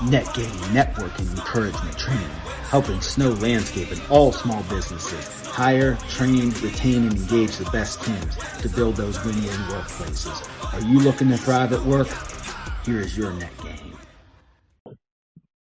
Net gain, networking, encouragement, training, helping Snow Landscape and all small businesses hire, train, retain, and engage the best teams to build those win-win workplaces. Are you looking to thrive at work? Here is your Net Gain.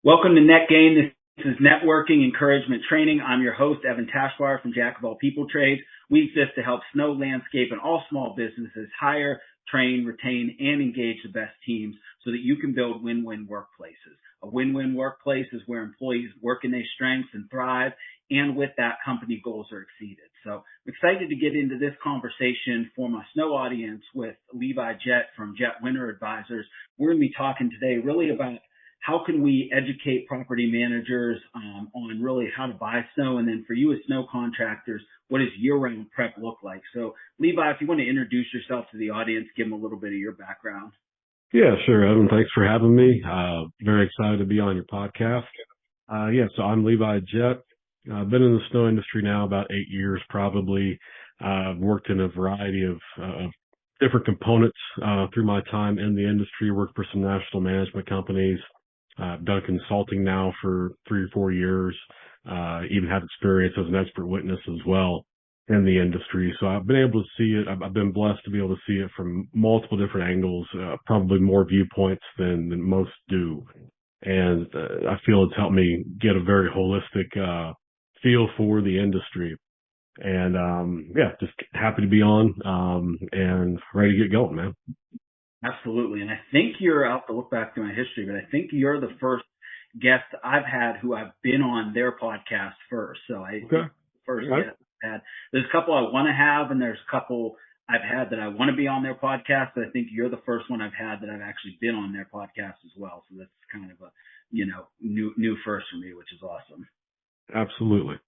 Welcome to Net Gain. This is networking, encouragement, training. I'm your host, Evan Tashbar from Jack of All People Trades. We exist to help Snow Landscape and all small businesses hire, train, retain, and engage the best teams so that you can build win-win workplaces. A win-win workplace is where employees work in their strengths and thrive, and with that, company goals are exceeded. So I'm excited to get into this conversation for my Snow audience with Levi Jett from Jett Winter Advisors. We're going to be talking today really about how can we educate property managers on really how to buy snow, and then for you as snow contractors, what does year-round prep look like? So, Levi, if you want to introduce yourself to the audience, give them a little bit of your background. Yeah, sure, Evan. Thanks for having me. Very excited to be on your podcast. So I'm Levi Jett. I've been in the snow industry now about 8 years, probably. I've worked in a variety of different components through my time in the industry. Worked for some national management companies. I've done consulting now for 3 or 4 years. Even have experience as an expert witness as well in the industry. So I've been able to see it. I've been blessed to be able to see it from multiple different angles, probably more viewpoints than most do. And I feel it's helped me get a very holistic feel for the industry. And just happy to be on and ready to get going, man. Absolutely. And I think you're, I'll have to look back through my history, but I think you're the first guest I've had who I've been on their podcast first. So first guest I've had. There's a couple I want to have, and there's a couple I've had that I want to be on their podcast, but I think you're the first one I've had that I've actually been on their podcast as well. So that's kind of a, new first for me, which is awesome. Absolutely.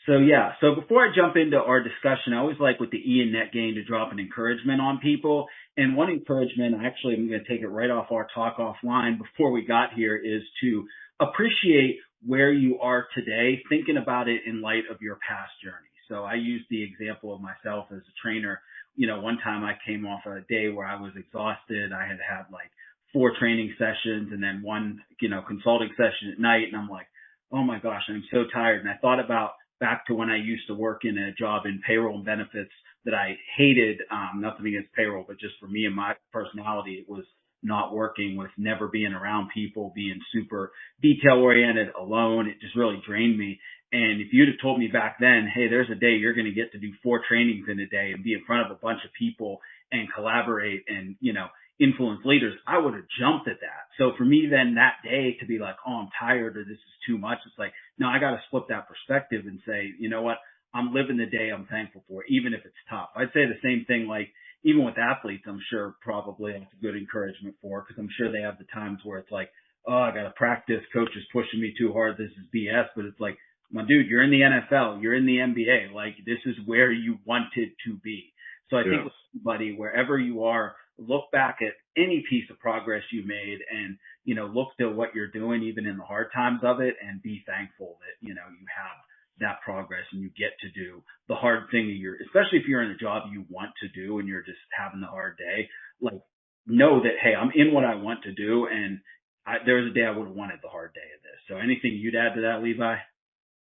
So before I jump into our discussion, I always like with the E in Net Gain to drop an encouragement on people. And one encouragement, actually, I'm going to take it right off our talk offline before we got here, is to appreciate where you are today, thinking about it in light of your past journey. So I use the example of myself as a trainer. One time I came off a day where I was exhausted. I had had like 4 training sessions and then one, consulting session at night. And I'm like, oh my gosh, I'm so tired. And I thought about back to when I used to work in a job in payroll and benefits that I hated, nothing against payroll, but just for me and my personality, it was not working with never being around people, being super detail oriented, alone. It just really drained me. And if you'd have told me back then, hey, there's a day you're going to get to do 4 trainings in a day and be in front of a bunch of people and collaborate and, influence leaders, I would have jumped at that. So for me then that day to be like, oh, I'm tired or this is too much. It's like, no, I got to flip that perspective and say, you know what? I'm living the day I'm thankful for, even if it's tough. I'd say the same thing, like even with athletes, I'm sure probably that's a good encouragement for, because I'm sure they have the times where it's like, oh, I got to practice. Coach is pushing me too hard. This is BS. But it's like, my dude, you're in the NFL. You're in the NBA. Like this is where you wanted to be. So I think with somebody, wherever you are, look back at any piece of progress you made and, look to what you're doing, even in the hard times of it, and be thankful that, you have that progress and you get to do the hard thing especially if you're in a job you want to do and you're just having the hard day, like know that, hey, I'm in what I want to do. And there was a day I would have wanted the hard day of this. So anything you'd add to that, Levi?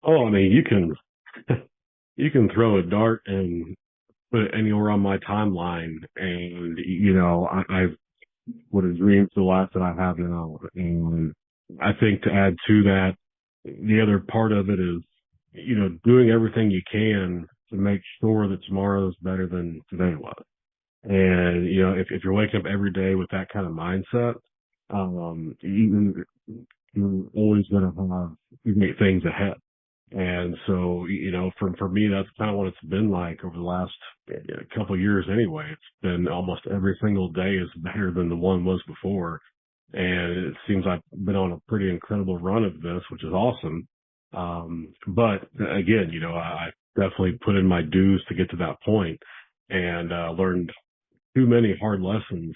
Oh, I mean, you can throw a dart and put it anywhere on my timeline, and I've would have dreamed for the life that I have now. And I think to add to that, the other part of it is, doing everything you can to make sure that tomorrow is better than today was. And if you're waking up every day with that kind of mindset, you're always going to have great things ahead. And so, for me, that's kind of what it's been like over the last couple of years anyway. It's been almost every single day is better than the one was before. And it seems I've been on a pretty incredible run of this, which is awesome. But again, I definitely put in my dues to get to that point and learned too many hard lessons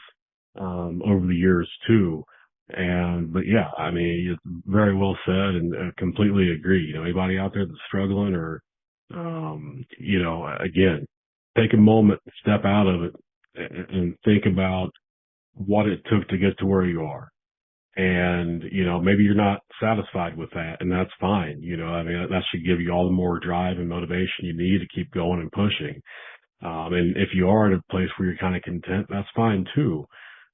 over the years too. But yeah, I mean, it's very well said and completely agree. Anybody out there that's struggling or, again, take a moment, step out of it and think about what it took to get to where you are. And, maybe you're not satisfied with that, and that's fine. That should give you all the more drive and motivation you need to keep going and pushing. And if you are at a place where you're kind of content, that's fine too.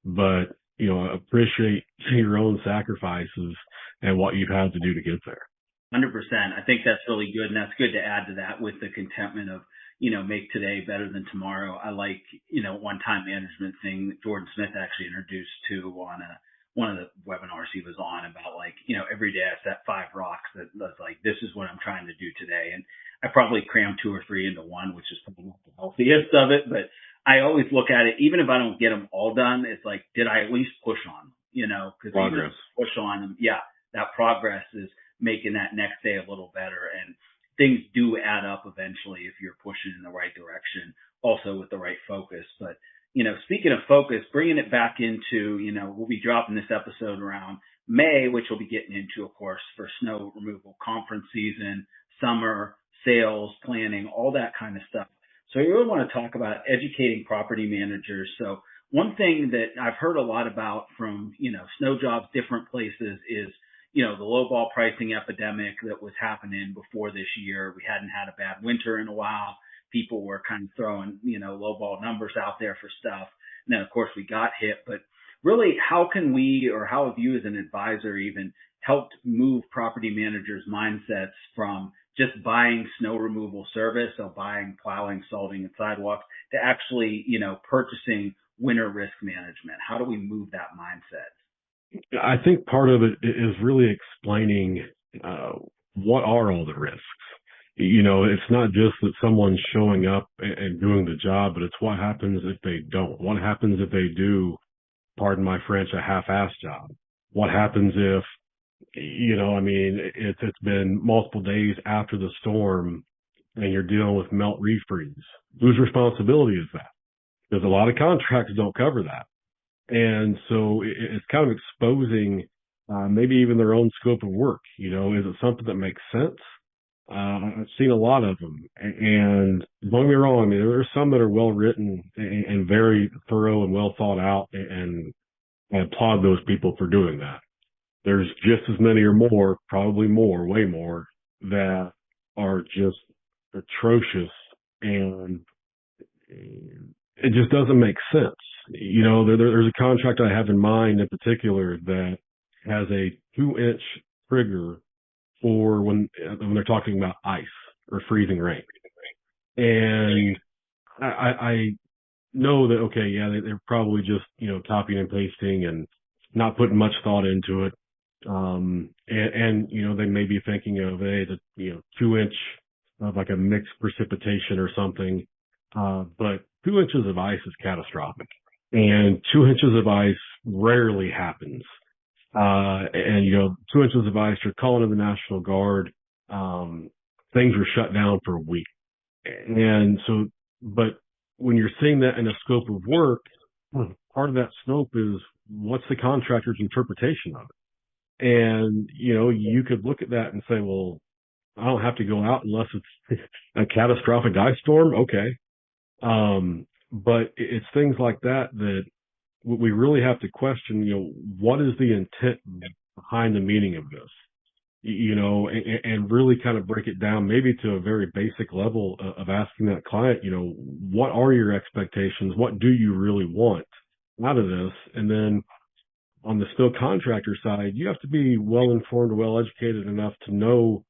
But, appreciate your own sacrifices and what you've had to do to get there. 100%. I think that's really good. And that's good to add to that with the contentment of, make today better than tomorrow. I like, one-time management thing that Jordan Smith actually introduced to on one of the webinars he was on about every day I set 5 rocks that's like, this is what I'm trying to do today. And I probably cram 2 or 3 into one, which is probably not the healthiest of it, but I always look at it, even if I don't get them all done, it's like, did I at least push on them, because Progress. push on them. Yeah. That progress is making that next day a little better. And things do add up eventually if you're pushing in the right direction, also with the right focus. But, speaking of focus, bringing it back into, we'll be dropping this episode around May, which we'll be getting into, of course, for snow removal conference season, summer, sales, planning, all that kind of stuff. So I really want to talk about educating property managers. So one thing that I've heard a lot about from, snow jobs, different places is, the lowball pricing epidemic that was happening before this year. We hadn't had a bad winter in a while. People were kind of throwing, lowball numbers out there for stuff. And then, of course, we got hit. But really, how can we, or how have you as an advisor even helped move property managers' mindsets from just buying snow removal service, so buying plowing, salting, and sidewalks, to actually, purchasing winter risk management? How do we move that mindset? I think part of it is really explaining what are all the risks. It's not just that someone's showing up and doing the job, but it's what happens if they don't. What happens if they do, pardon my French, a half-assed job? What happens if, it's been multiple days after the storm and you're dealing with melt refreeze? Whose responsibility is that? Because a lot of contracts don't cover that. And so it's kind of exposing maybe even their own scope of work. Is it something that makes sense? I've seen a lot of them. And don't get me wrong, there's some that are well written and very thorough and well thought out, and I applaud those people for doing that. There's just as many or more, probably more, way more, that are just atrocious, and it just doesn't make sense. There's a contract I have in mind in particular that has a 2-inch trigger for when they're talking about ice or freezing rain. And I know that, okay, yeah, they're probably just, copying and pasting and not putting much thought into it. And they may be thinking of, hey, 2-inch of like a mixed precipitation or something. But 2 inches of ice is catastrophic. And 2 inches of ice rarely happens. 2 inches of ice, you're calling in the National Guard. Things were shut down for a week. And so, but when you're seeing that in a scope of work, part of that scope is what's the contractor's interpretation of it? And, you could look at that and say, well, I don't have to go out unless it's a catastrophic ice storm. Okay. But it's things like that we really have to question, what is the intent behind the meaning of this, and really kind of break it down maybe to a very basic level of asking that client, what are your expectations? What do you really want out of this? And then on the steel contractor side, you have to be well informed, well educated enough to know,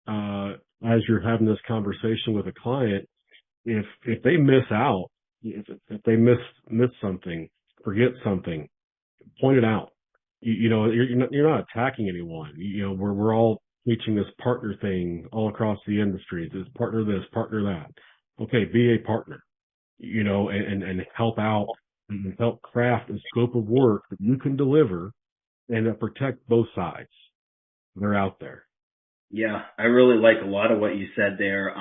as you're having this conversation with a client, if they miss out, if they miss something, forget something, point it out. You're not attacking anyone. We're all teaching this partner thing all across the industry. This partner this, partner that. Okay, be a partner. And help out and help craft a scope of work that you can deliver and that protect both sides. They're out there. Yeah, I really like a lot of what you said there.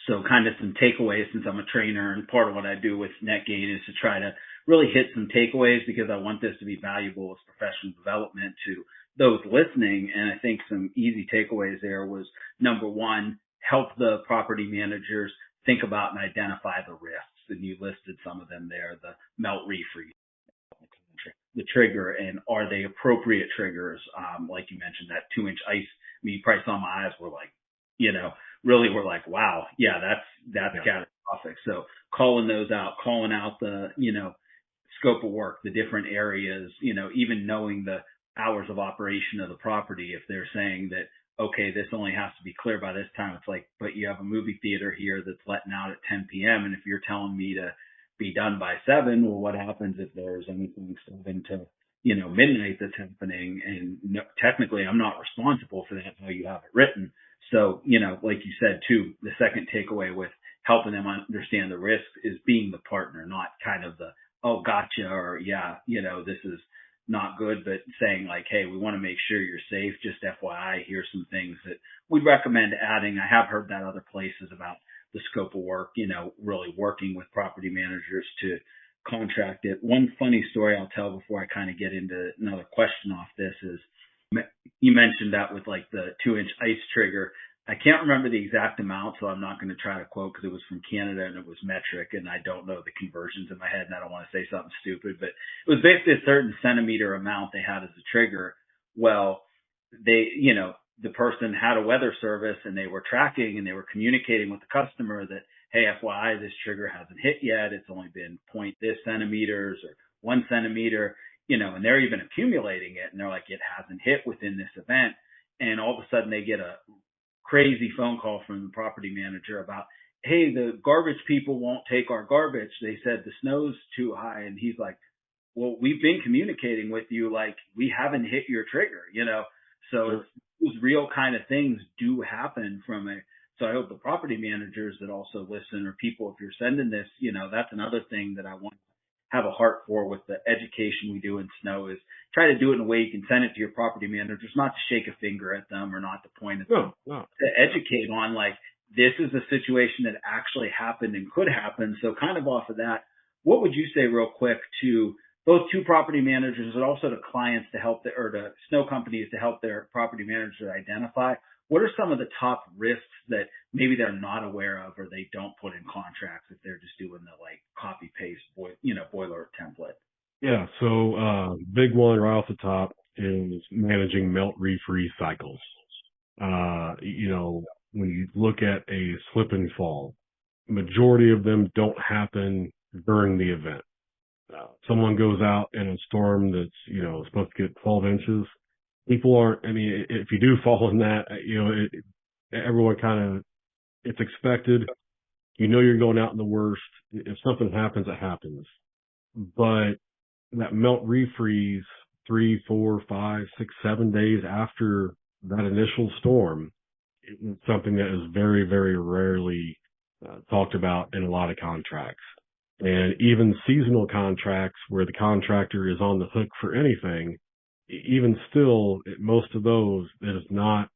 So kind of some takeaways, since I'm a trainer, and part of what I do with NetGate is to try to really hit some takeaways, because I want this to be valuable as professional development to those listening. And I think some easy takeaways there was, number one, help the property managers think about and identify the risks. And you listed some of them there, the melt refreeze. the trigger, and are they appropriate triggers? Like you mentioned, that 2-inch ice. I mean, you probably saw my eyes were like, really were like, wow, yeah, that's catastrophic. So calling those out, calling out the, scope of work, the different areas, even knowing the hours of operation of the property. If they're saying that, okay, this only has to be clear by this time, it's like, but you have a movie theater here that's letting out at 10 p.m. And if you're telling me to be done by 7, well, what happens if there's anything 7 to, midnight that's happening? And no, technically I'm not responsible for that, how you have it written. So, like you said too, the second takeaway with helping them understand the risk is being the partner, not kind of the, oh, gotcha, or yeah, this is not good, but saying like, hey, we want to make sure you're safe. Just FYI, here's some things that we'd recommend adding. I have heard that other places about the scope of work, really working with property managers to contract it. One funny story I'll tell before I kind of get into another question off this is, you mentioned that with like the 2-inch ice trigger. I can't remember the exact amount, so I'm not going to try to quote because it was from Canada and it was metric, and I don't know the conversions in my head, and I don't want to say something stupid, but it was basically a certain centimeter amount they had as a trigger. Well, they, the person had a weather service and they were tracking and they were communicating with the customer that, hey, FYI, this trigger hasn't hit yet. It's only been point this centimeters or 1 centimeter, and they're even accumulating it. And they're like, it hasn't hit within this event. And all of a sudden they get a crazy phone call from the property manager about, hey, the garbage people won't take our garbage. They said the snow's too high. And he's like, well, we've been communicating with you. Like, we haven't hit your trigger, So those real kind of things do happen so I hope the property managers that also listen, or people, if you're sending this, that's another thing that I want to have a heart for with the education we do in snow, is try to do it in a way you can send it to your property managers, not to shake a finger at them or not to point at them, to educate on like, this is a situation that actually happened and could happen. So kind of off of that, what would you say real quick to both to property managers and also to clients to help or to snow companies to help their property managers identify what are some of the top risks that maybe they're not aware of or they don't put in contracts if they're just doing the like copy paste, boiler template? Yeah. So, big one right off the top is managing melt refreeze cycles. When you look at a slip and fall, majority of them don't happen during the event. Someone goes out in a storm that's, supposed to get 12 inches. People aren't, if you do fall in that, everyone kind of, it's expected. You're going out in the worst. If something happens, it happens. But that melt refreeze 3, 4, 5, 6, 7 days after that initial storm is something that is very, very rarely talked about in a lot of contracts. And even seasonal contracts where the contractor is on the hook for anything, even still, most of those, it is not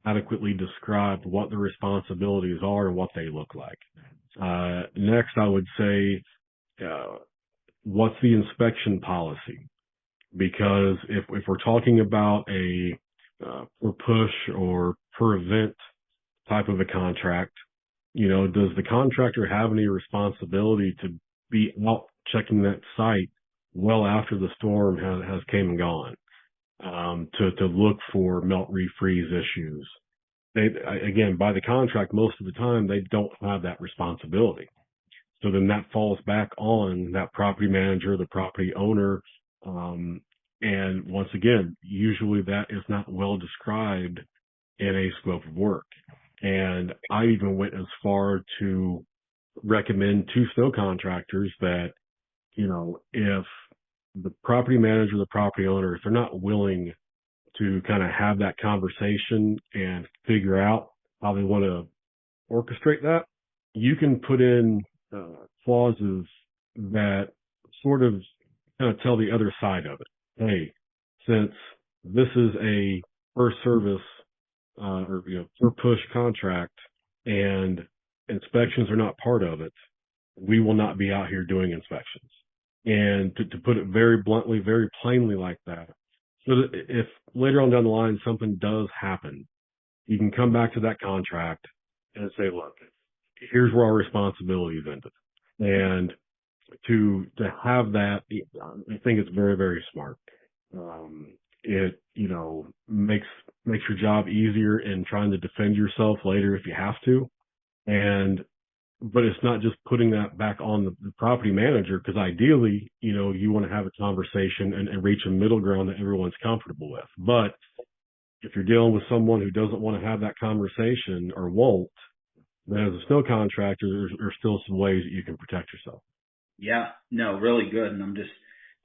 adequately described what the responsibilities are and what they look like. Next, I would say, what's the inspection policy? Because if we're talking about a per push or per event type of a contract, does the contractor have any responsibility to be out checking that site well after the storm has came and gone, to look for melt refreeze issues? Again, by the contract, most of the time, they don't have that responsibility. So then that falls back on that property manager, the property owner. And once again, usually that is not well described in a scope of work. And I even went as far to recommend to snow contractors that, if the property manager, the property owner, if they're not willing to kind of have that conversation and figure out how they want to orchestrate that, you can put in clauses that sort of kind of tell the other side of it. Hey, since this is a per service or per push contract and inspections are not part of it, we will not be out here doing inspections. And to put it very bluntly, very plainly like that, so that if later on down the line something does happen, you can come back to that contract and say, look, here's where our responsibilities ended. And to have that, I think it's very, very smart. It, makes your job easier in trying to defend yourself later if you have to. But it's not just putting that back on the property manager, because ideally, you want to have a conversation and reach a middle ground that everyone's comfortable with. But if you're dealing with someone who doesn't want to have that conversation or won't, then as a snow contractor, there's still some ways that you can protect yourself. Yeah, no, really good. And I'm just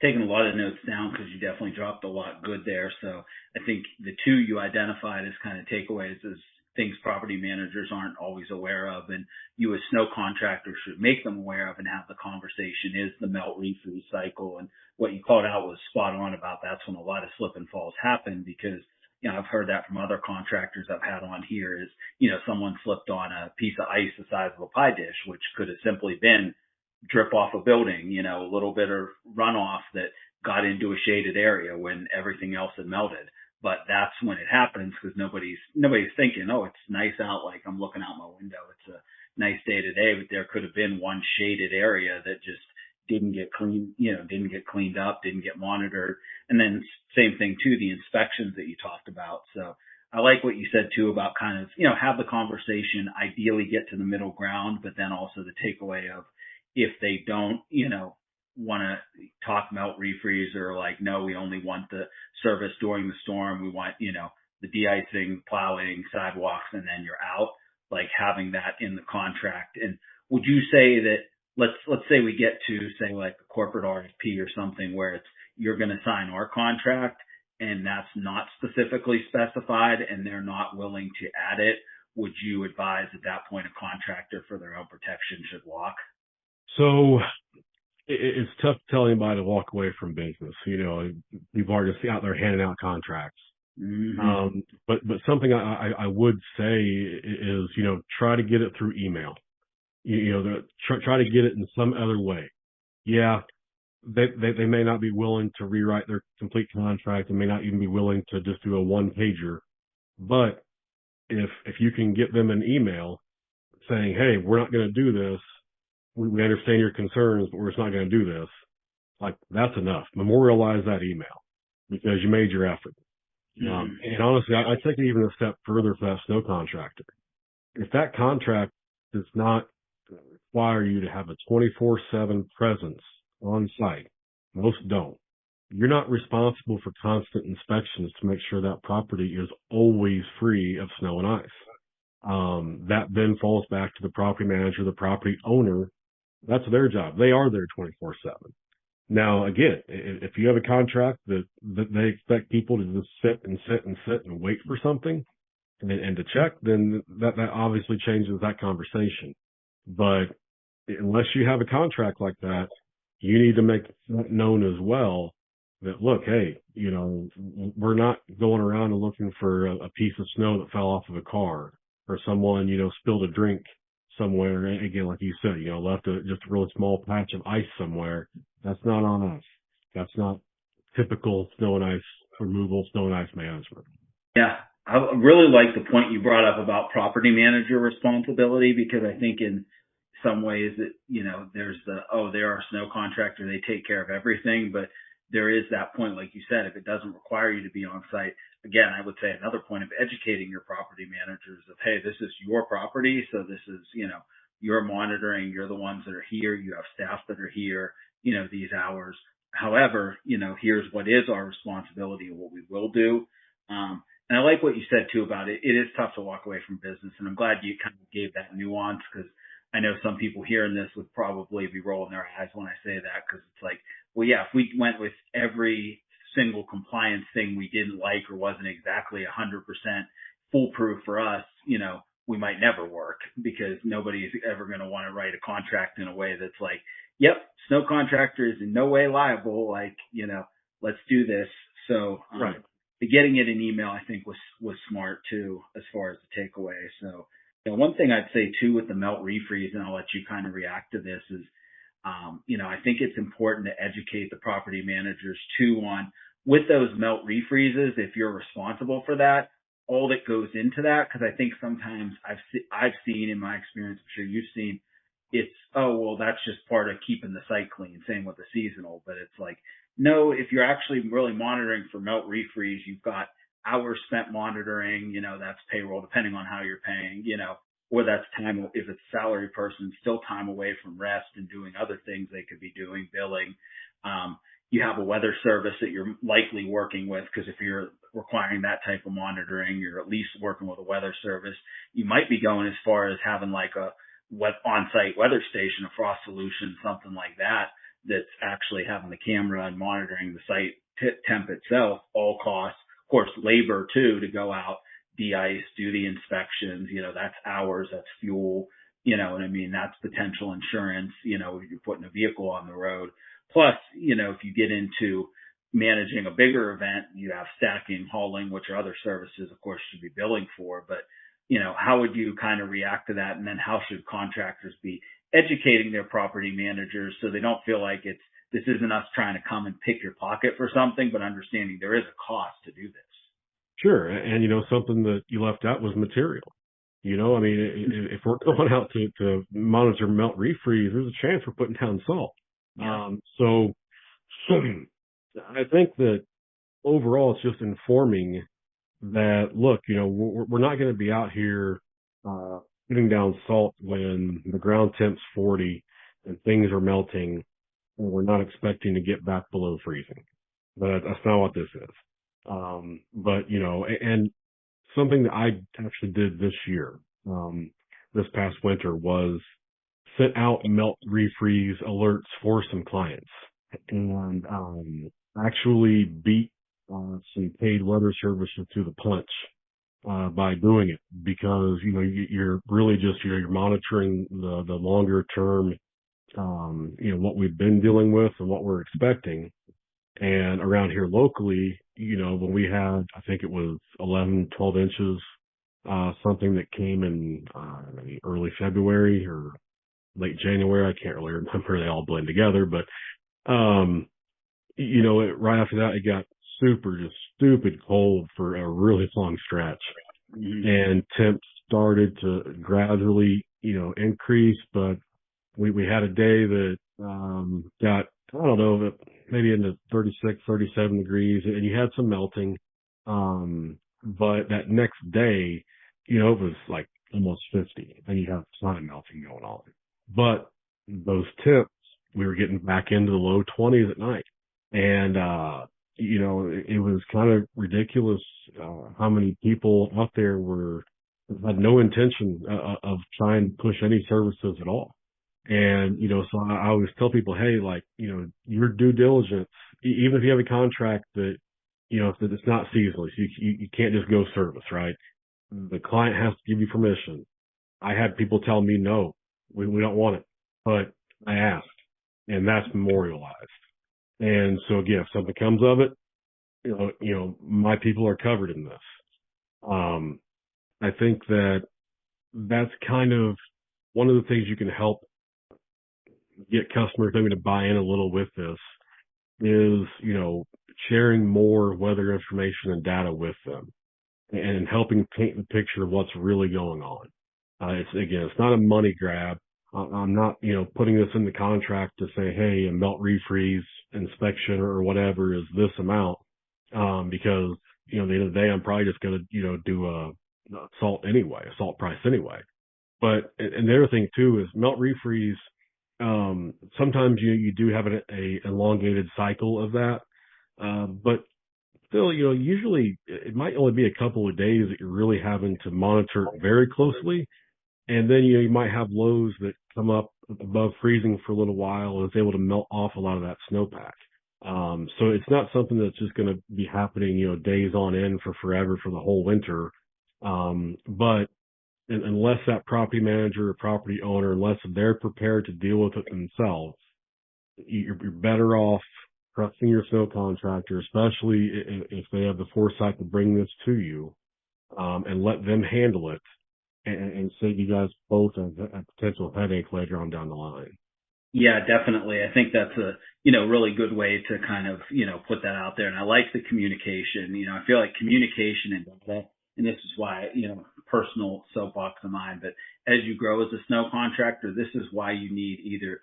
taking a lot of notes down because you definitely dropped a lot good there. So I think the two you identified as kind of takeaways is things property managers aren't always aware of, and you as snow contractors should make them aware of and have the conversation, is the melt refreeze cycle. And what you called out was spot on about that's when a lot of slip and falls happen, because I've heard that from other contractors I've had on here is, someone slipped on a piece of ice the size of a pie dish, which could have simply been drip off a building, a little bit of runoff that got into a shaded area when everything else had melted. But that's when it happens, because nobody's thinking, oh, it's nice out. Like, I'm looking out my window. It's a nice day today, but there could have been one shaded area that just didn't get cleaned, didn't get cleaned up, didn't get monitored. And then same thing too, the inspections that you talked about. So I like what you said too about kind of, have the conversation, ideally get to the middle ground, but then also the takeaway of, if they don't, want to talk melt refreeze, or like, no, we only want the service during the storm. We want, the de-icing, plowing, sidewalks, and then you're out, like having that in the contract. And would you say that, let's say we get to say like a corporate RFP or something where it's, you're going to sign our contract and that's not specifically specified and they're not willing to add it, would you advise at that point a contractor for their own protection should walk? So it's tough to tell anybody to walk away from business. People are just out there handing out contracts. Mm-hmm. But something I would say is, try to get it through email. Try to get it in some other way. Yeah, they may not be willing to rewrite their complete contract. They may not even be willing to just do a one pager. But if you can get them an email saying, hey, we're not going to do this. We understand your concerns, but we're just not going to do this. Like, that's enough. Memorialize that email because you made your effort. Mm-hmm. And honestly, I take it even a step further for that snow contractor. If that contract does not require you to have a 24/7 presence on site, most don't. You're not responsible for constant inspections to make sure that property is always free of snow and ice. That then falls back to the property manager, the property owner. That's their job. They are there 24/7. Now, again, if you have a contract that they expect people to just sit and wait for something and to check, then that obviously changes that conversation. But unless you have a contract like that, you need to make that known as well that, look, hey, we're not going around and looking for a piece of snow that fell off of a car, or someone, spilled a drink somewhere. And again, like you said, left just a really small patch of ice somewhere. That's not on us. That's not typical snow and ice removal, snow and ice management. Yeah. I really like the point you brought up about property manager responsibility, because I think in some ways that, there's they're a snow contractor, they take care of everything, but there is that point, like you said, if it doesn't require you to be on site. Again, I would say another point of educating your property managers of, hey, this is your property. So this is, you're monitoring, you're the ones that are here. You have staff that are here, these hours. However, here's what is our responsibility and what we will do. And I like what you said too about it. It is tough to walk away from business. And I'm glad you kind of gave that nuance, because I know some people hearing this would probably be rolling their eyes when I say that, because it's like, well, yeah, if we went with every single compliance thing we didn't like or wasn't exactly 100% foolproof for us, we might never work, because nobody's ever going to want to write a contract in a way that's like, yep, snow contractor is in no way liable. Like, let's do this. So, right. Getting it in email, I think was smart too, as far as the takeaway. So, one thing I'd say too with the melt refreeze, and I'll let you kind of react to this, is, I think it's important to educate the property managers too on, with those melt refreezes, if you're responsible for that, all that goes into that. Because I think sometimes I've seen in my experience, I'm sure you've seen, it's, oh, well, that's just part of keeping the site clean. Same with the seasonal, but it's like, no, if you're actually really monitoring for melt refreeze, you've got hours spent monitoring, that's payroll depending on how you're paying, or that's time. If it's a salary person, still time away from rest and doing other things they could be doing, billing. You have a weather service that you're likely working with, because if you're requiring that type of monitoring, you're at least working with a weather service. You might be going as far as having like a on-site weather station, a frost solution, something like that, that's actually having the camera and monitoring the site temp itself, all costs, of course, labor too, to go out, de-ice, do the inspections, that's hours, that's fuel, what I mean? That's potential insurance, if you're putting a vehicle on the road. Plus, if you get into managing a bigger event, you have stacking, hauling, which are other services, of course, should be billing for. But, how would you kind of react to that? And then how should contractors be educating their property managers so they don't feel like this isn't us trying to come and pick your pocket for something, but understanding there is a cost to do this? Sure. And, something that you left out was material. I mean, if we're going out to monitor melt refreeze, there's a chance we're putting down salt. Yeah. So I think that overall it's just informing that, look, we're not going to be out here putting down salt when the ground temp's 40 and things are melting, and we're not expecting to get back below freezing. But that's not what this is. But, and something that I actually did this year, this past winter, was sent out melt refreeze alerts for some clients, and actually beat some paid weather services to the punch by doing it, because you're really just you're monitoring the longer term, what we've been dealing with and what we're expecting. And around here locally, when we had, I think it was 11, 12 inches, something that came in early February or late January. I can't really remember. They all blend together, but, right after that, it got just stupid cold for a really long stretch. Mm-hmm. And temps started to gradually, increase, but we had a day that, got, I don't know, maybe into 36, 37 degrees, and you had some melting. But that next day, it was like almost 50, and you have sun melting going on. But those temps, we were getting back into the low 20s at night. And, it was kind of ridiculous, how many people out there had no intention of trying to push any services at all. And, so I always tell people, hey, like, your due diligence, even if you have a contract that, if it's not seasonal, you can't just go service, right? The client has to give you permission. I had people tell me, no, we don't want it, but I asked, and that's memorialized. And so again, if something comes of it, my people are covered in this. I think that's kind of one of the things you can help get customers maybe to buy in a little with this is, sharing more weather information and data with them and helping paint the picture of what's really going on. It's not a money grab. I'm not, putting this in the contract to say, hey, a melt refreeze inspection or whatever is this amount. Because, at the end of the day, I'm probably just going to, do a salt price anyway. But, and the other thing too is melt refreeze. Sometimes you do have a elongated cycle of that. But still, usually it might only be a couple of days that you're really having to monitor very closely. And then, you might have lows that come up above freezing for a little while, and it's able to melt off a lot of that snowpack. So it's not something that's just going to be happening, days on end for forever for the whole winter. But unless that property manager or property owner, unless they're prepared to deal with it themselves, you're better off trusting your snow contractor, especially if they have the foresight to bring this to you, and let them handle it and save you guys both a potential headache later on down the line. Yeah, definitely. I think that's a, really good way to kind of, put that out there. And I like the communication. I feel like communication and data, and this is why, personal soapbox of mine, but as you grow as a snow contractor, this is why you need either,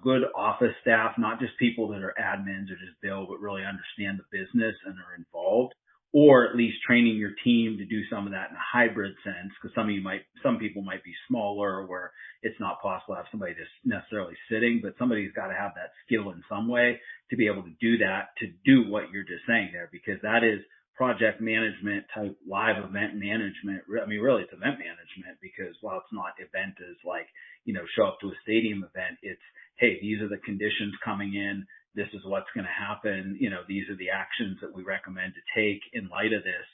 good office staff, not just people that are admins or just bill, but really understand the business and are involved, or at least training your team to do some of that in a hybrid sense. Because some people might be smaller where it's not possible to have somebody just necessarily sitting, but somebody's got to have that skill in some way to be able to do that, to do what you're just saying there, because that is project management type live event management. I mean, really it's event management, because while it's not event as like, show up to a stadium event, it's, hey, these are the conditions coming in. This is what's going to happen. These are the actions that we recommend to take in light of this.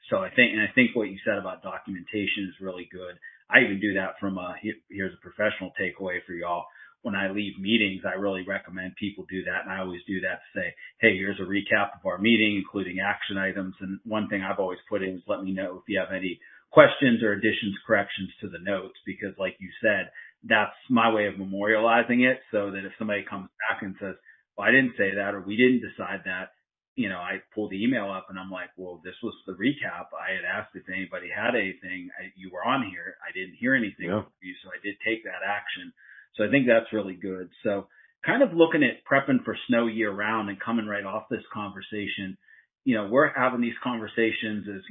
So I think what you said about documentation is really good. I even do that from here's a professional takeaway for y'all. When I leave meetings, I really recommend people do that. And I always do that to say, hey, here's a recap of our meeting, including action items. And one thing I've always put in is let me know if you have any questions or additions, corrections to the notes, because like you said, that's my way of memorializing it, so that if somebody comes back and says, well, I didn't say that, or we didn't decide that, I pull the email up and I'm like, well, this was the recap. I had asked if anybody had anything. You were on here. I didn't hear anything from you, so I did take that action. So I think that's really good. So kind of looking at prepping for snow year round and coming right off this conversation, we're having these conversations as,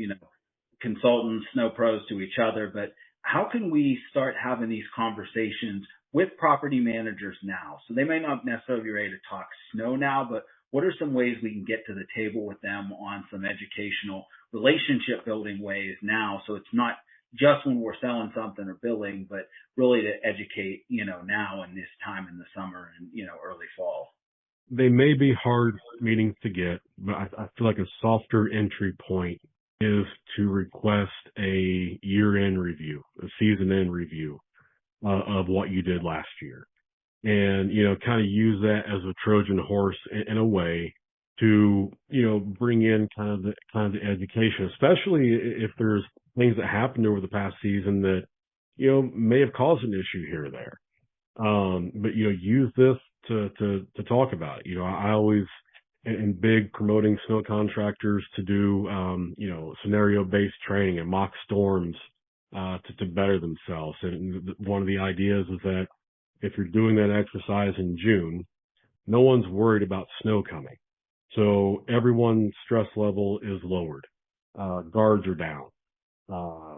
consultants, snow pros to each other, but how can we start having these conversations with property managers now? So they may not necessarily be ready to talk snow now, but what are some ways we can get to the table with them on some educational relationship building ways now? So it's not just when we're selling something or billing, but really to educate, now in this time in the summer and, early fall. They may be hard meetings to get, but I feel like a softer entry point is to request a year-end review, a season-end review of what you did last year. And, kind of use that as a Trojan horse in a way to, bring in kind of the education, especially if there's things that happened over the past season that, may have caused an issue here or there. But, use this to talk about it. I always am big promoting snow contractors to do, scenario-based training and mock storms, to better themselves. And one of the ideas is that if you're doing that exercise in June, no one's worried about snow coming. So everyone's stress level is lowered. Guards are down.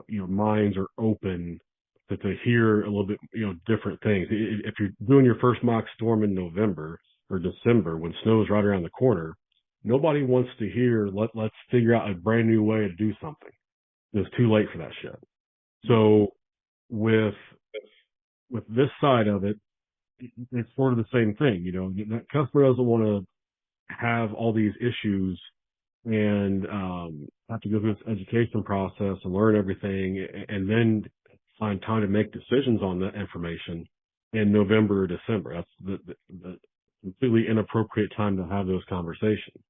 Minds are open to hear a little bit, different things. If you're doing your first mock storm in November or December when snow's right around the corner, nobody wants to hear, let's figure out a brand new way to do something. It's too late for that shit. So with this side of it, it's sort of the same thing. That customer doesn't want to have all these issues and have to go through this education process and learn everything and then find time to make decisions on that information in November or December. That's the completely inappropriate time to have those conversations.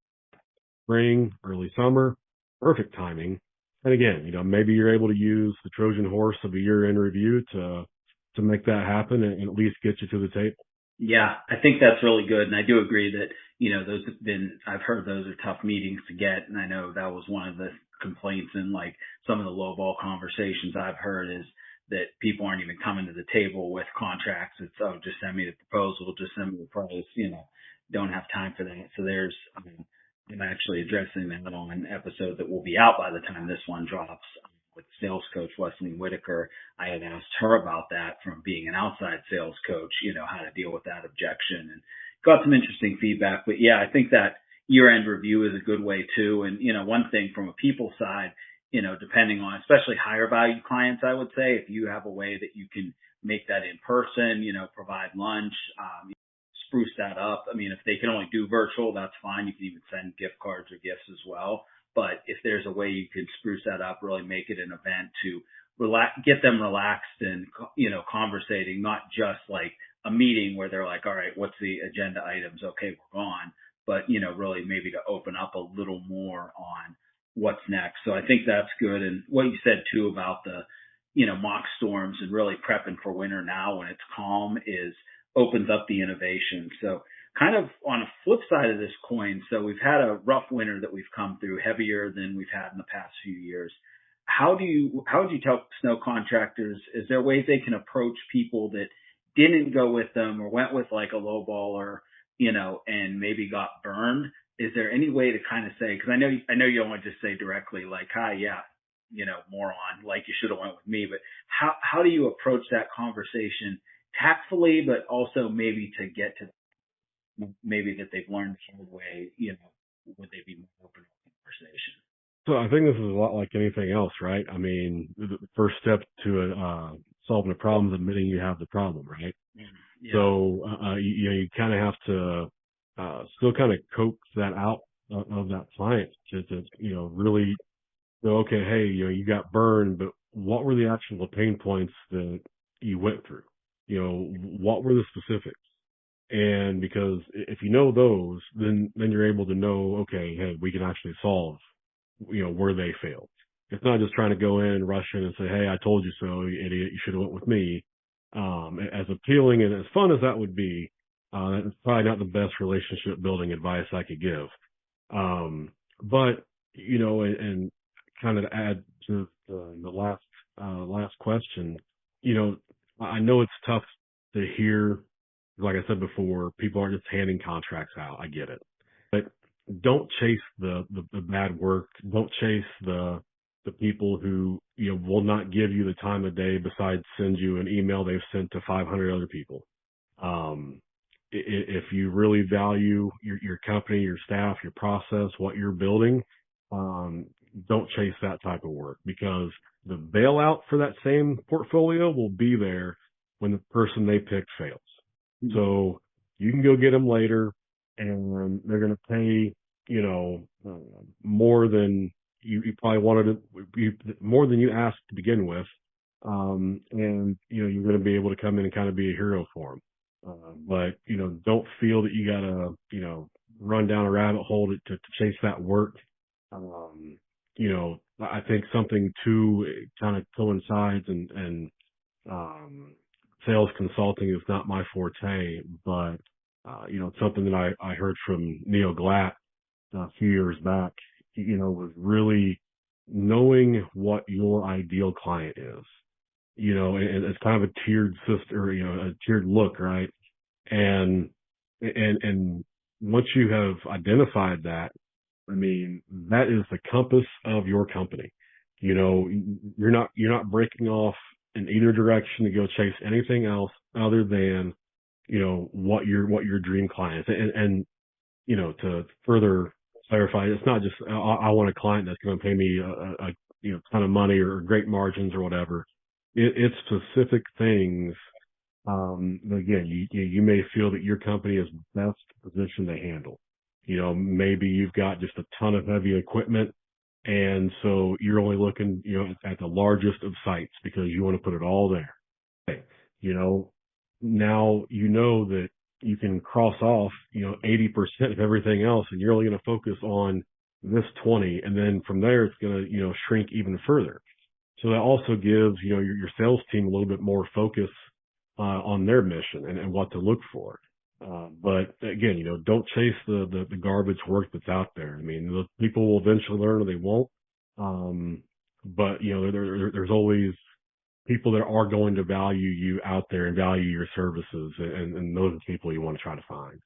Spring, early summer, perfect timing. And again, maybe you're able to use the Trojan horse of a year-end review to make that happen and at least get you to the table. Yeah, I think that's really good. And I do agree that, I've heard those are tough meetings to get. And I know that was one of the complaints in like some of the lowball conversations I've heard is that people aren't even coming to the table with contracts. It's, oh, just send me the proposal, just send me the price, don't have time for that. So I'm actually addressing that on an episode that will be out by the time this one drops with sales coach Wesley Whitaker. I had asked her about that from being an outside sales coach, how to deal with that objection, and got some interesting feedback. But yeah, I think that year-end review is a good way too. And, one thing from a people side, depending on especially higher value clients, I would say if you have a way that you can make that in person, provide lunch, spruce that up. I mean, if they can only do virtual, that's fine. You can even send gift cards or gifts as well. But if there's a way you can spruce that up, really make it an event to get them relaxed and, conversating, not just like a meeting where they're like, all right, what's the agenda items? Okay, we're gone. But, really maybe to open up a little more on what's next. So I think that's good. And what you said too about the, mock storms and really prepping for winter now when it's calm opens up the innovation. So kind of on a flip side of this coin, so we've had a rough winter that we've come through, heavier than we've had in the past few years. how would you tell snow contractors, is there ways they can approach people that didn't go with them or went with like a low baller, and maybe got burned? Is there any way to kind of say, because I know you don't want to just say directly like, hi, yeah, moron, like you should have went with me, but how do you approach that conversation tactfully, but also maybe to get to maybe that they've learned the hard way, would they be more open to conversation? So I think this is a lot like anything else, right? I mean, the first step to solving a problem is admitting you have the problem, right? Yeah. So, you kind of have to still kind of coax that out of that client to really go, okay, hey, you got burned, but what were the actual pain points that you went through? What were the specifics? And because if you know those, then you're able to know, okay, hey, we can actually solve, where they failed. It's not just trying to go in, rush in and say, hey, I told you so, you idiot, you should have went with me. As appealing and as fun as that would be, it's probably not the best relationship building advice I could give. But, and kind of to add to the last question, I know it's tough to hear. Like I said before, people aren't just handing contracts out. I get it, but don't chase the bad work. Don't chase the people who, will not give you the time of day besides send you an email they've sent to 500 other people. If you really value your company, your staff, your process, what you're building, don't chase that type of work, because the bailout for that same portfolio will be there when the person they picked fails. Mm-hmm. So you can go get them later, and they're going to pay, more than you probably wanted more than you asked to begin with. And, you're going to be able to come in and kind of be a hero for them. But, don't feel that you got to, run down a rabbit hole to chase that work. I think something too kind of coincides and sales consulting is not my forte, but, something that I heard from Neil Glatt a few years back, was really knowing what your ideal client is, and it's kind of a tiered a tiered look, right? And once you have identified that, I mean, that is the compass of your company. You're not breaking off in either direction to go chase anything else other than, what your dream client is. And to further clarify, it's not just, I want a client that's going to pay me a ton of money or great margins or whatever. It's specific things. Again, you may feel that your company is best positioned to handle. Maybe you've got just a ton of heavy equipment, and so you're only looking, at the largest of sites because you want to put it all there. Okay. Now that you can cross off, 80% of everything else, and you're only going to focus on this 20, and then from there it's going to, shrink even further. So that also gives, your sales team a little bit more focus on their mission and what to look for. But again, don't chase the garbage work that's out there. I mean, the people will eventually learn or they won't. But there's always people that are going to value you out there and value your services, and those are the people you want to try to find.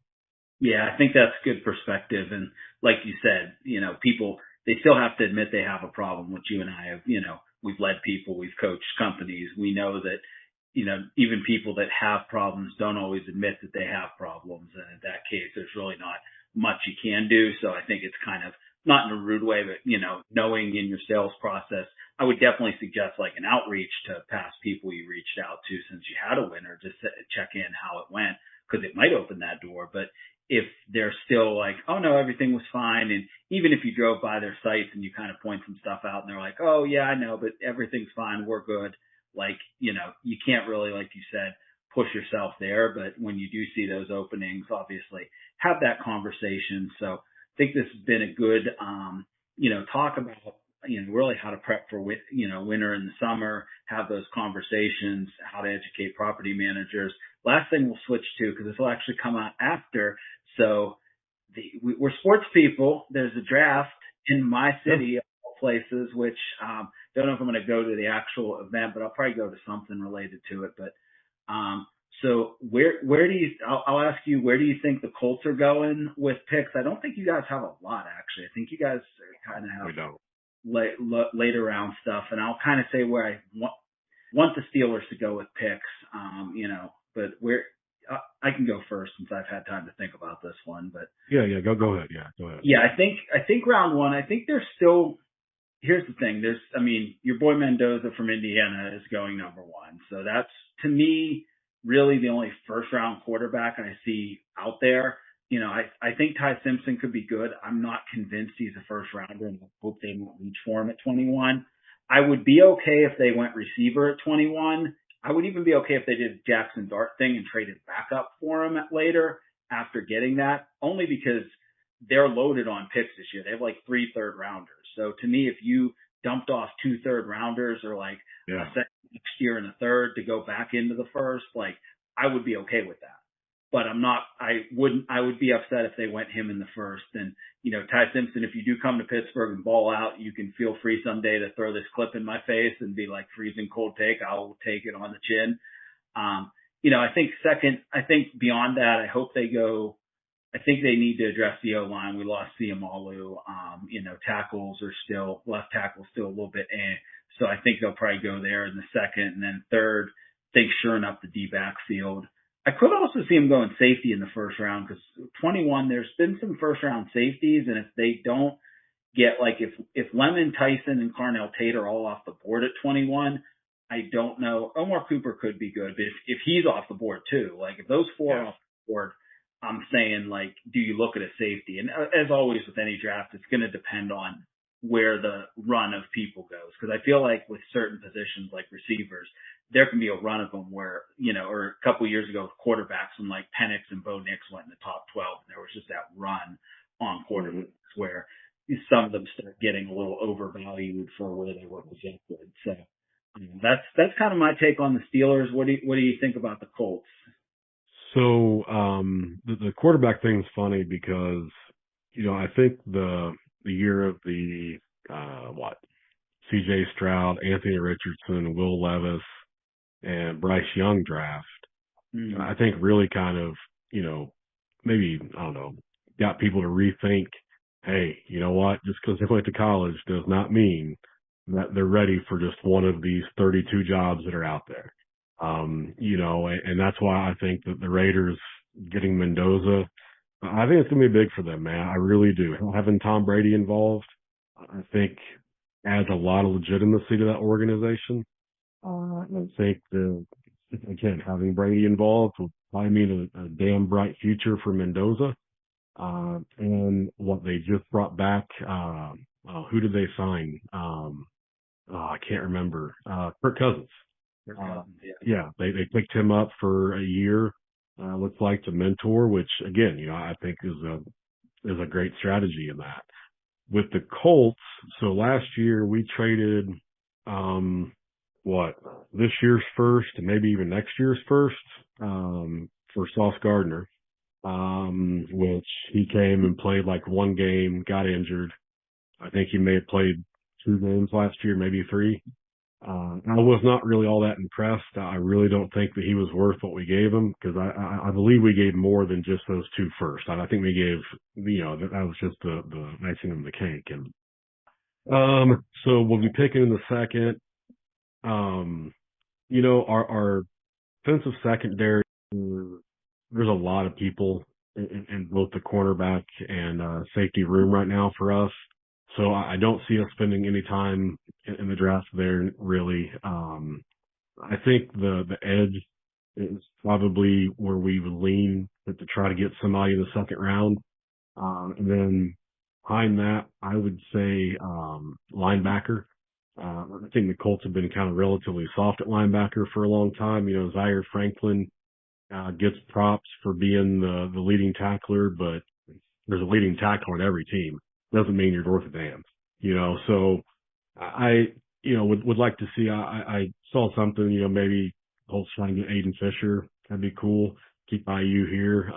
Yeah, I think that's good perspective. And like you said, people, they still have to admit they have a problem, which you and I have, we've led people, we've coached companies. We know that, even people that have problems don't always admit that they have problems. And in that case, there's really not much you can do. So I think it's kind of not in a rude way, but, knowing in your sales process, I would definitely suggest like an outreach to past people you reached out to since you had a winner, just to check in how it went, because it might open that door. But if they're still like, oh no, everything was fine. And even if you drove by their sites and you kind of point some stuff out and they're like, oh yeah, I know, but everything's fine, we're good. Like, you can't really, like you said, push yourself there. But when you do see those openings, obviously have that conversation. So I think this has been a good, talk about, really how to prep for, winter and the summer, have those conversations, how to educate property managers. Last thing we'll switch to, because this will actually come out after. So we're sports people. There's a draft in my city of all places, which don't know if I'm going to go to the actual event, but I'll probably go to something related to it. But so where do you? I'll ask you, where do you think the Colts are going with picks? I don't think you guys have a lot actually. I think you guys kind of have We don't. later round stuff, and I'll kind of say where I want the Steelers to go with picks. But where I can go first since I've had time to think about this one. But Yeah, go ahead. Yeah, go ahead. yeah, I think round one. I think there's still. Here's the thing. Your boy Mendoza from Indiana is going number one. So that's, to me, really the only first round quarterback I see out there. I think Ty Simpson could be good. I'm not convinced he's a first rounder, and I hope they won't reach for him at 21. I would be okay if they went receiver at 21. I would even be okay if they did a Jackson Dart thing and traded back up for him later after getting that, only because they're loaded on picks this year. They have like 3 third rounders. So to me, if you dumped off 2 third rounders or like a second next year and a third to go back into the first, like I would be okay with that. But I would be upset if they went him in the first. And, Ty Simpson, if you do come to Pittsburgh and ball out, you can feel free someday to throw this clip in my face and be like freezing cold take. I'll take it on the chin. I think beyond that, I think they need to address the O-line. We lost Siamalu. Left tackle's still a little bit So I think they'll probably go there in the second. And then third, I think shoring up the D backfield. I could also see him going safety in the first round because 21, there's been some first round safeties. And if they don't get, like, if Lemon, Tyson, and Carnell Tate are all off the board at 21, I don't know. Omar Cooper could be good, but if he's off the board too, like if those 4 are off the board, I'm saying, like, do you look at a safety? And as always with any draft, it's going to depend on where the run of people goes. Because I feel like with certain positions like receivers, there can be a run of them where, or a couple of years ago with quarterbacks when like Penix and Bo Nix went in the top 12, and there was just that run on quarterbacks where some of them start getting a little overvalued for where they were projected. So that's kind of my take on the Steelers. What do you think about the Colts? So the quarterback thing's funny because I think the year of the C.J. Stroud, Anthony Richardson, Will Levis, and Bryce Young draft, I think really kind of maybe got people to rethink. Hey, you know what? Just because they went to college does not mean that they're ready for just one of these 32 jobs that are out there. And that's why I think that the Raiders getting Mendoza, I think it's going to be big for them, man. I really do. Having Tom Brady involved, I think adds a lot of legitimacy to that organization. I think again, having Brady involved will probably mean a damn bright future for Mendoza. And what they just brought back, who did they sign? I can't remember. Kirk Cousins. They picked him up for a year, looks like to mentor, which again, I think is a great strategy in that. With the Colts, so last year we traded, this year's first and maybe even next year's first, for Sauce Gardner, which he came and played like 1 game, got injured. I think he may have played 2 games last year, maybe 3. I was not really all that impressed. I really don't think that he was worth what we gave him because I believe we gave more than just those 2 first. I think we gave, that was just the icing on the cake. And, so we'll be picking in the second. Our defensive secondary, there's a lot of people in both the cornerback and safety room right now for us. So I don't see us spending any time in the draft there, really. I think the edge is probably where we would lean to try to get somebody in the second round. And then behind that, I would say linebacker. I think the Colts have been kind of relatively soft at linebacker for a long time. Zaire Franklin gets props for being the leading tackler, but there's a leading tackler on every team. Doesn't mean you're worth a damn, so I would like to see, I saw something, maybe Colts trying to get Aiden Fisher. That'd be cool. Keep IU here.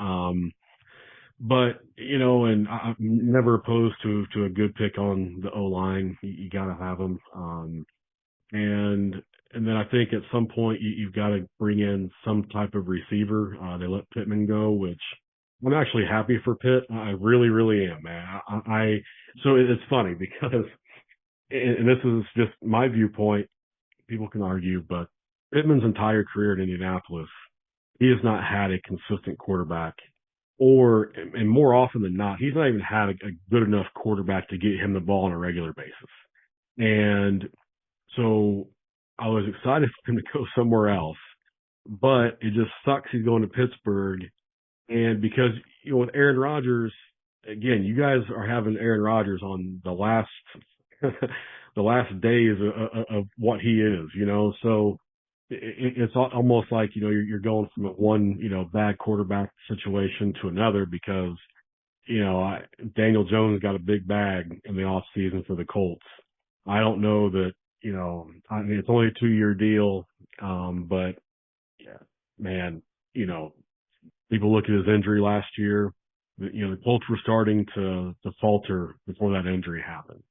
But, and I'm never opposed to a good pick on the O-line. You got to have them. And then I think at some point you've got to bring in some type of receiver. They let Pittman go, which I'm actually happy for Pitt. I really, really am, man. So it's funny because, and this is just my viewpoint. People can argue, but Pittman's entire career in Indianapolis, he has not had a consistent quarterback, and more often than not, he's not even had a good enough quarterback to get him the ball on a regular basis. And so I was excited for him to go somewhere else, but it just sucks he's going to Pittsburgh. And because, with Aaron Rodgers, again, you guys are having Aaron Rodgers on the last, the last days of what he is, so it's almost like, you're going from one, bad quarterback situation to another because, Daniel Jones got a big bag in the off season for the Colts. I don't know that, I mean, it's only a 2-year deal. But yeah, man, people look at his injury last year, the Colts were starting to falter before that injury happened.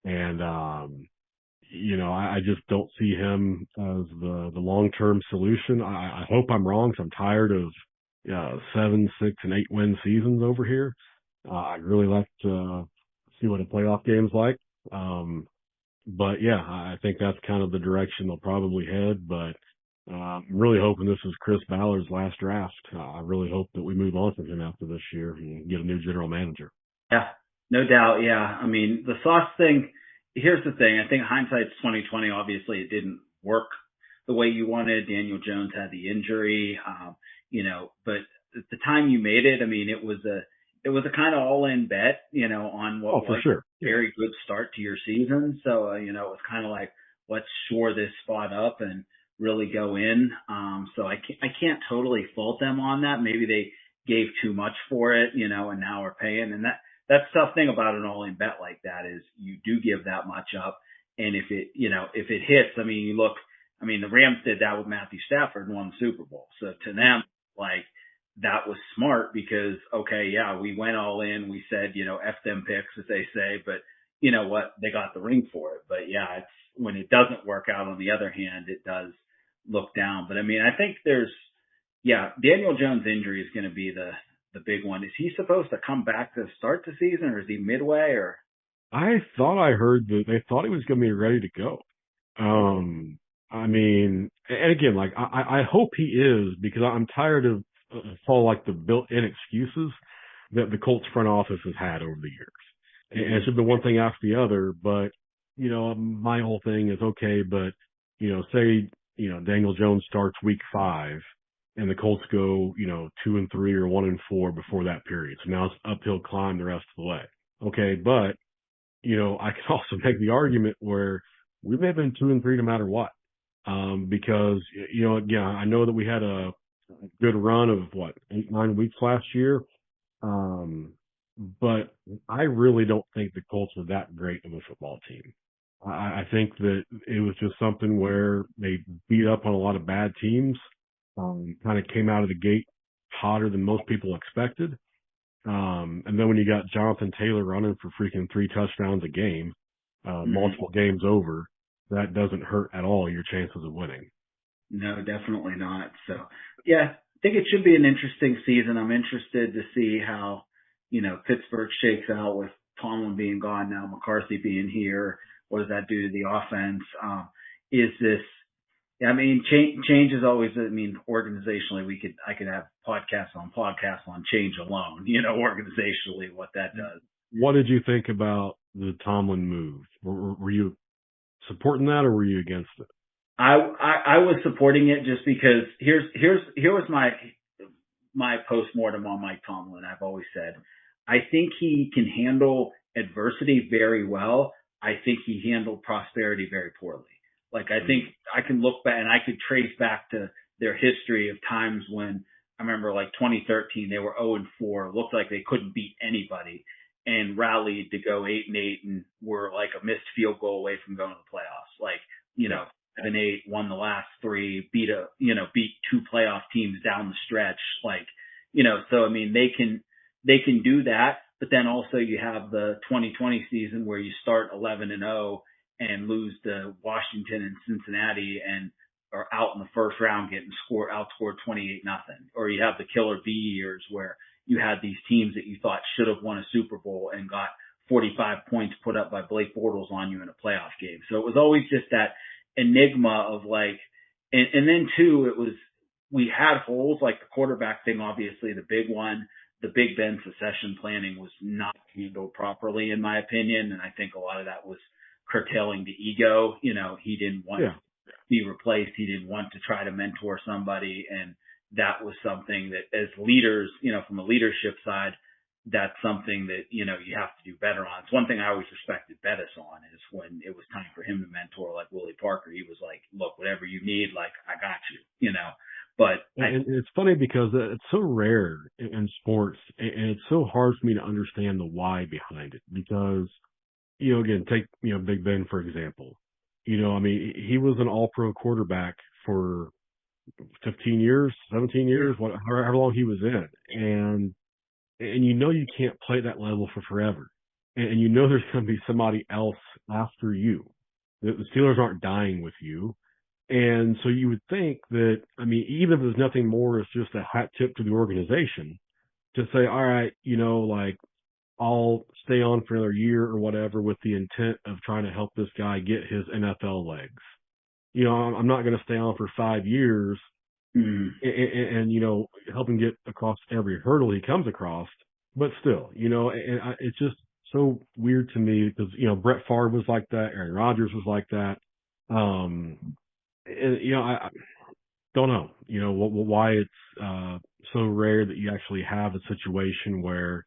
And, I just don't see him as the long-term solution. I hope I'm wrong because I'm tired of 7, 6, and 8 win seasons over here. I'd really like to see what a playoff game's like. But yeah, I think that's kind of the direction they'll probably head. But I'm really hoping this is Chris Ballard's last draft. I really hope that we move on from him after this year and get a new general manager. Yeah, no doubt. Yeah, I mean, the Sauce thing. Here's the thing. I think hindsight's 2020. Obviously, it didn't work the way you wanted. Daniel Jones had the injury, but at the time you made it, I mean, it was a kind of all-in bet, on what was for sure. A very good start to your season. So, it was kind of like, let's shore this spot up and really go in. So I can't totally fault them on that. Maybe they gave too much for it, and now we're paying. And that's the tough thing about an all-in bet like that is you do give that much up. And if it hits, I mean, the Rams did that with Matthew Stafford and won the Super Bowl. So to them, that was smart because, okay, yeah, we went all in. We said, F them picks, as they say, but you know what? They got the ring for it. But yeah, it's when it doesn't work out, on the other hand, it does look down. But I mean, I think Daniel Jones' injury is going to be the big one. Is he supposed to come back to start the season, or is he midway? Or I thought I heard that they thought he was going to be ready to go. I mean, and again, I hope he is, because I'm tired of the built-in excuses that the Colts front office has had over the years. And it's been one thing after the other, but, my whole thing is, okay, but, say, Daniel Jones starts week 5 and the Colts go, 2-3 or 1-4 before that period. So now it's uphill climb the rest of the way. Okay. But, I can also make the argument where we may have been 2-3 no matter what. Because, again, I know that we had a good run of 8-9 weeks last year. But I really don't think the Colts were that great of a football team. I think that it was just something where they beat up on a lot of bad teams, kind of came out of the gate hotter than most people expected. And then when you got Jonathan Taylor running for freaking 3 touchdowns a game, multiple games over, that doesn't hurt at all your chances of winning. No, definitely not. So, yeah, I think it should be an interesting season. I'm interested to see how, Pittsburgh shakes out with Tomlin being gone now, McCarthy being here. What does that do to the offense? Change is always, organizationally, I could have podcasts on change alone, organizationally, what that does. What did you think about the Tomlin move? Were you supporting that, or were you against it? I was supporting it just because here was my postmortem on Mike Tomlin. I've always said, I think he can handle adversity very well. I think he handled prosperity very poorly. I think I can look back and I could trace back to their history of times when I remember 2013, they were 0-4, looked like they couldn't beat anybody, and rallied to go 8-8 and were a missed field goal away from going to the playoffs. 7-8, won the last 3, beat 2 playoff teams down the stretch. So, I mean, they can, they can do that. But then also you have the 2020 season where you start 11-0 and lose to Washington and Cincinnati and are out in the first round getting outscored 28-0. Or you have the killer B years where you had these teams that you thought should have won a Super Bowl and got 45 points put up by Blake Bortles on you in a playoff game. So it was always just that enigma of like, and then too, we had holes like the quarterback thing, obviously the big one. The Big Ben succession planning was not handled properly, in my opinion. And I think a lot of that was curtailing the ego. He didn't want to be replaced. He didn't want to try to mentor somebody. And that was something that as leaders, from a leadership side, that's something that, you have to do better on. It's one thing I always respected Bettis on is when it was time for him to mentor like Willie Parker, he was like, look, whatever you need, like, I got you, But it's funny because it's so rare in sports, and it's so hard for me to understand the why behind it. Because, again, take Big Ben for example. He was an All-Pro quarterback for 15 years, 17 years, however long he was in, and you can't play at that level for forever, and there's going to be somebody else after you. The Steelers aren't dying with you. And so you would think that, even if there's nothing more, it's just a hat tip to the organization to say, all right, I'll stay on for another year or whatever with the intent of trying to help this guy get his NFL legs. I'm not going to stay on for 5 years and help him get across every hurdle he comes across. But still, it's just so weird to me because, Brett Favre was like that. Aaron Rodgers was like that. I don't know, why it's so rare that you actually have a situation where,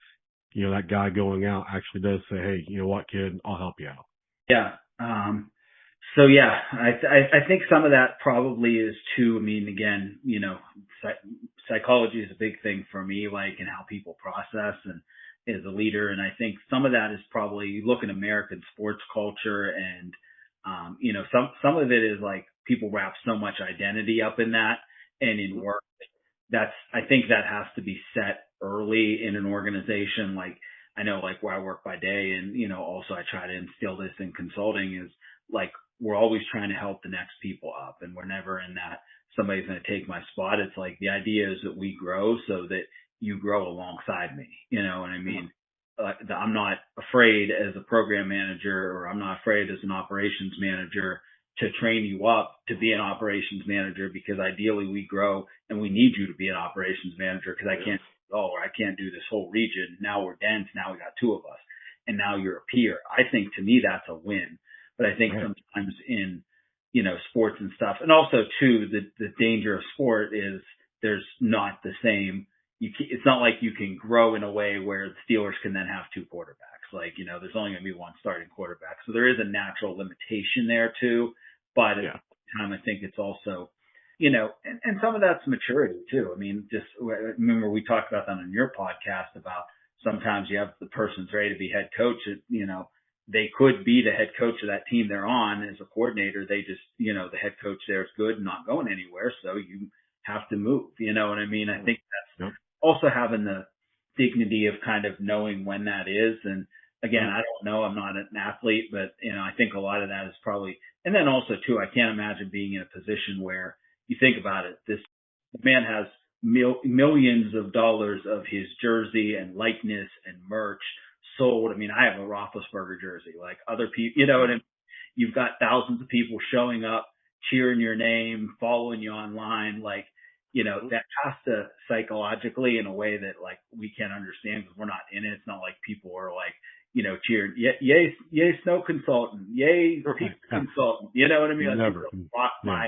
that guy going out actually does say, hey, you know what, kid, I'll help you out. Yeah. So yeah, I think some of that probably is too, again, psychology is a big thing for me, like, and how people process and as a leader. And I think some of that is probably, you look at American sports culture and, some of it is like people wrap so much identity up in that and in work. I think that has to be set early in an organization. Like I know like where I work by day and, also I try to instill this in consulting is like, we're always trying to help the next people up and we're never in that somebody's going to take my spot. It's like the idea is that we grow so that you grow alongside me. You know what I mean? I'm not afraid as a program manager or I'm not afraid as an operations manager to train you up to be an operations manager because ideally we grow and we need you to be an operations manager because I can't or I can't do this whole region. Now we're dense. Now we got two of us and now you're a peer. I think to me that's a win. But I think sometimes in, sports and stuff and also too, the danger of sport is there's not the same. It's not like you can grow in a way where the Steelers can then have two quarterbacks. Like, there's only going to be one starting quarterback. So there is a natural limitation there too. But at the time, I think it's also, and some of that's maturity too. Just remember we talked about that on your podcast about sometimes you have the person's ready to be head coach. They could be the head coach of that team they're on as a coordinator. They just, the head coach there is good and not going anywhere. So you have to move. You know what I mean? I think that's also having the dignity of kind of knowing when that is. And again, I don't know, I'm not an athlete, but I think a lot of that is probably, and then also too, I can't imagine being in a position where you think about it, this man has millions of dollars of his jersey and likeness and merch sold. I have a Roethlisberger jersey, like other people, and you've got thousands of people showing up, cheering your name, following you online, like, that has to psychologically in a way that like we can't understand because we're not in it. It's not like people are like, cheering, yay, snow consultant, yay, peak consultant. You know what I mean? Like Never. Rock my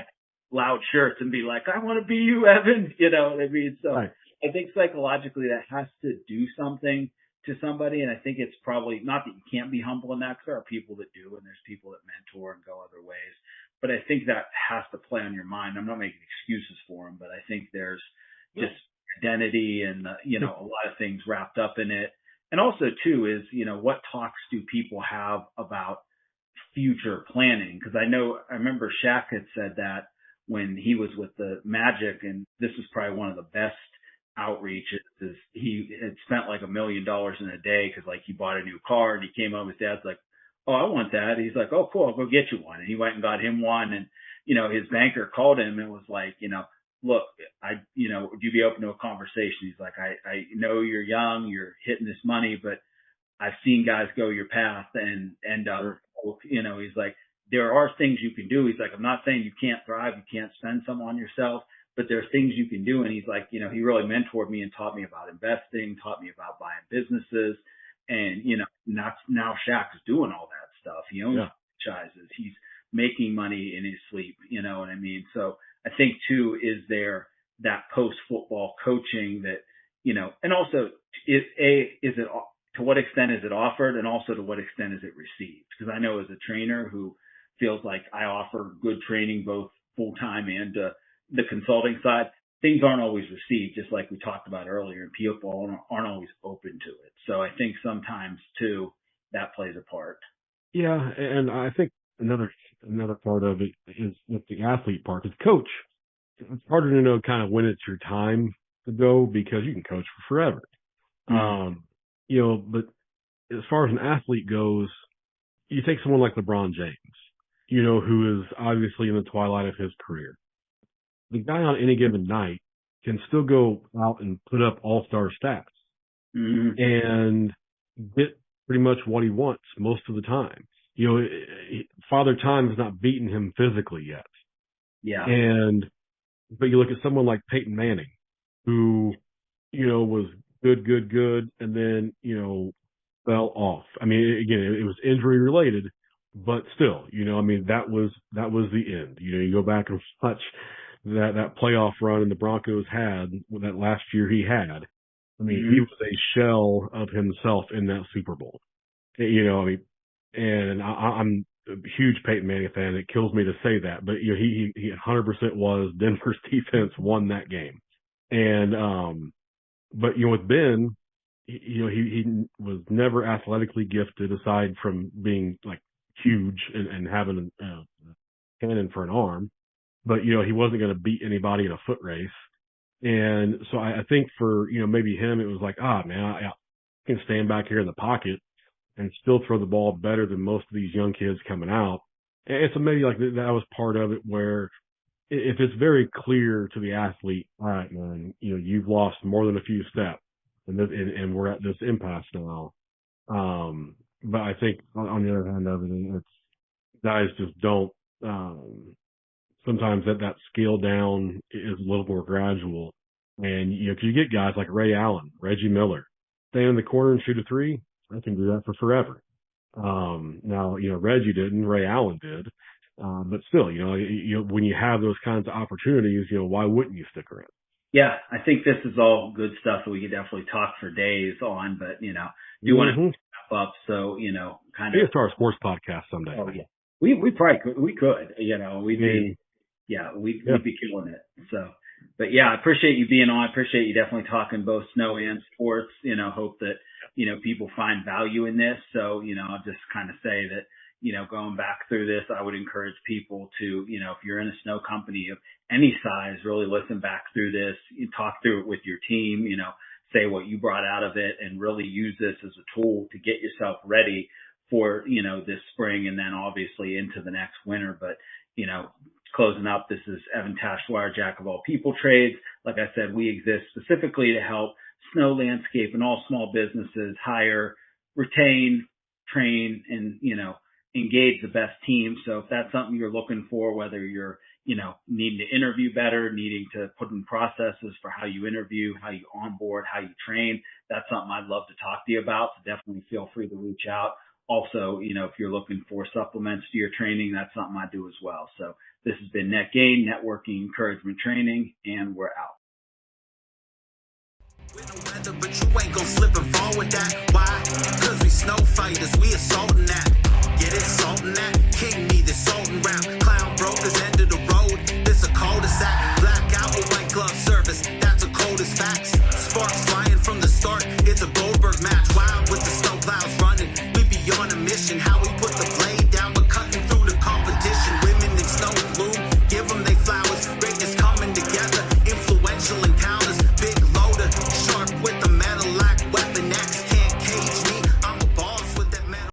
loud shirts and be like, I want to be you, Evan. You know what I mean? So I think psychologically that has to do something to somebody. And I think it's probably not that you can't be humble in that because there are people that do and there's people that mentor and go other ways. But I think that has to play on your mind. I'm not making excuses for them, but I think there's just identity and, a lot of things wrapped up in it. And also too is, what talks do people have about future planning? Cause I remember Shaq had said that when he was with the Magic, and this is probably one of the best outreach is he had spent like $1 million in a day because like he bought a new car and he came home. His dad's like, "Oh, I want that." He's like, "Oh, cool, I'll go get you one." And he went and got him one. And his banker called him and was like, "Look, would you be open to a conversation?" He's like, I know you're young, you're hitting this money, but I've seen guys go your path and end up, he's like, there are things you can do. He's like, I'm not saying you can't thrive, you can't spend some on yourself, but there's things you can do. And he's like, he really mentored me and taught me about investing, taught me about buying businesses. And, now Shaq's doing all that stuff. He owns franchises. He's making money in his sleep. You know what I mean? So I think too, is there that post-football coaching that, and also is it, to what extent is it offered, and also to what extent is it received? Because I know as a trainer who feels like I offer good training both full-time and the consulting side, things aren't always received, just like we talked about earlier, and people aren't always open to it. So I think sometimes too, that plays a part. Yeah, and I think another part of it is with the athlete part. As coach, it's harder to know kind of when it's your time to go, because you can coach for forever. But as far as an athlete goes, you take someone like LeBron James, who is obviously in the twilight of his career. The guy on any given night can still go out and put up all-star stats and get pretty much what he wants most of the time. Father Time has not beaten him physically yet. Yeah. But you look at someone like Peyton Manning, who, was good, and then, fell off. I mean, again, it was injury related, but still, that was the end. You go back and watch that playoff run and the Broncos had that last year he had. I mean, he was a shell of himself in that Super Bowl. And I'm a huge Peyton Manning fan. It kills me to say that, but he 100% was. Denver's defense won that game. And but with Ben, he was never athletically gifted aside from being like huge and having a cannon for an arm. But he wasn't going to beat anybody in a foot race. And so I think for maybe him, it was like, man, I can stand back here in the pocket and still throw the ball better than most of these young kids coming out. And so maybe like that was part of it, where if it's very clear to the athlete, all right, man, you've lost more than a few steps, and we're at this impasse now. But I think on the other hand of it, it's guys just don't. Sometimes that scale down is a little more gradual, and because you get guys like Ray Allen, Reggie Miller, stay in the corner and shoot a three. I can do that for forever. Now, Reggie didn't, Ray Allen did. But still, when you have those kinds of opportunities, why wouldn't you stick around? Yeah, I think this is all good stuff that we could definitely talk for days on, but, do want to wrap up. So, kind of. Maybe start a sports podcast someday. Oh, yeah. We probably could, we'd be killing it. So, but yeah, I appreciate you being on. I appreciate you definitely talking both snow and sports, hope that, people find value in this. So, I'll just kind of say that, going back through this, I would encourage people to, if you're in a snow company of any size, really listen back through this, talk through it with your team, say what you brought out of it, and really use this as a tool to get yourself ready for, this spring and then obviously into the next winter. But, closing up, this is Evan Tashwire, Jack of all people trades. Like I said, we exist specifically to help snow landscape and all small businesses hire, retain, train, and, engage the best team. So if that's something you're looking for, whether you're, needing to interview better, needing to put in processes for how you interview, how you onboard, how you train, that's something I'd love to talk to you about. So definitely feel free to reach out. Also, if you're looking for supplements to your training, that's something I do as well. So this has been Net Gain, Networking Encouragement Training, and we're out. Weather, but you ain't gon' slip and fall with that. Why? Cause we snow fighters, we assaulting that. Get it, salting that. King need this salting rap. Clown brokers, end of the road. This a cul-de-sac. Blackout with white glove service. That's the coldest facts.